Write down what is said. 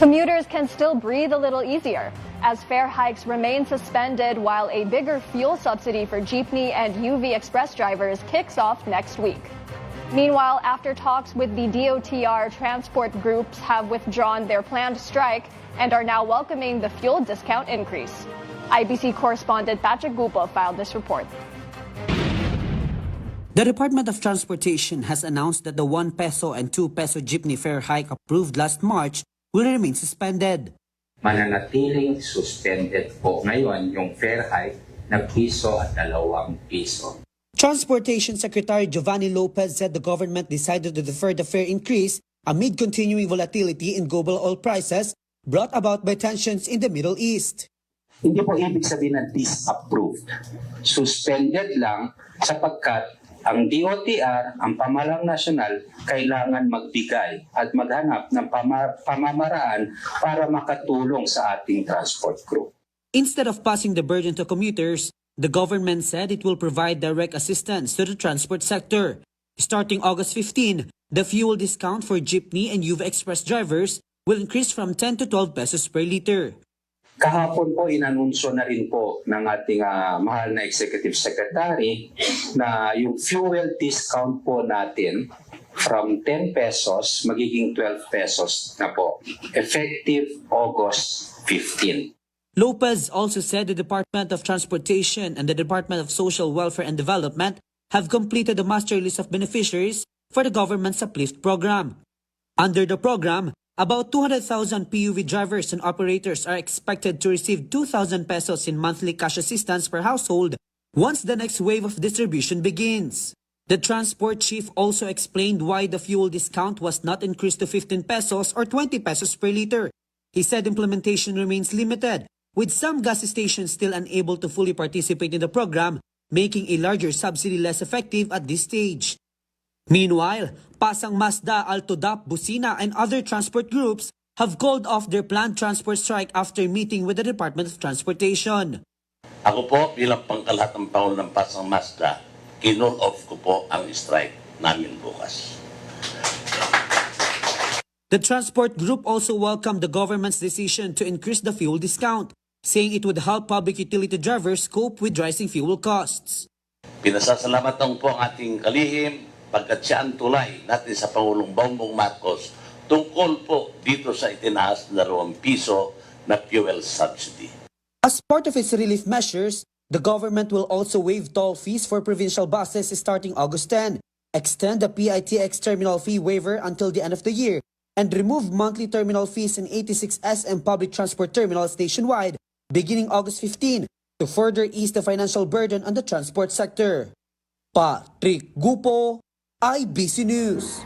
Commuters can still breathe a little easier as fare hikes remain suspended while a bigger fuel subsidy for jeepney and UV Express drivers kicks off next week. Meanwhile, after talks with the DOTR, transport groups have withdrawn their planned strike and are now welcoming the fuel discount increase. IBC correspondent Patrick Gupo filed this report. The Department of Transportation has announced that the 1 peso and 2 peso jeepney fare hike approved last March will remain suspended. Mananatiling suspended po ngayon yung fare hike na piso at 2 piso. Transportation Secretary Giovanni Lopez said the government decided to defer the fare increase amid continuing volatility in global oil prices brought about by tensions in the Middle East. Hindi po ibig sabihin na disapproved. Suspended lang sapagkat ang DOTR, ang pamahalang nasyonal, kailangan magbigay at maghanap ng pamamaraan para makatulong sa ating transport group. Instead of passing the burden to commuters, the government said it will provide direct assistance to the transport sector. Starting August 15, the fuel discount for jeepney and UV Express drivers will increase from 10 to 12 pesos per liter. Kahapon po inanunsyo na rin po ng ating mahal na Executive Secretary na yung fuel discount po natin from 10 pesos magiging 12 pesos na po, effective August 15. Lopez also said the Department of Transportation and the Department of Social Welfare and Development have completed the master list of beneficiaries for the government's Uplift program. Under the program, about 200,000 PUV drivers and operators are expected to receive 2,000 pesos in monthly cash assistance per household once the next wave of distribution begins. The transport chief also explained why the fuel discount was not increased to 15 pesos or 20 pesos per liter. He said implementation remains limited, with some gas stations still unable to fully participate in the program, making a larger subsidy less effective at this stage. Meanwhile, Pasang Mazda, Altodap, Busina, and other transport groups have called off their planned transport strike after meeting with the Department of Transportation. Ako po bilang pangkalahatang Pangulo ng Pasang Mazda, kinol off ko po ang strike namin bukas. The transport group also welcomed the government's decision to increase the fuel discount, saying it would help public utility drivers cope with rising fuel costs. Pinasasalamatan po ang ating kalihim pagkat siya ang tulay natin sa Pangulong Bongbong Marcos tungkol po dito sa itinaas na 2 piso na fuel subsidy. As part of its relief measures, the government will also waive toll fees for provincial buses starting August 10, extend the PITX terminal fee waiver until the end of the year, and remove monthly terminal fees in 86 SM public transport terminals nationwide beginning August 15 to further ease the financial burden on the transport sector. Patrick Gupo, IBC News.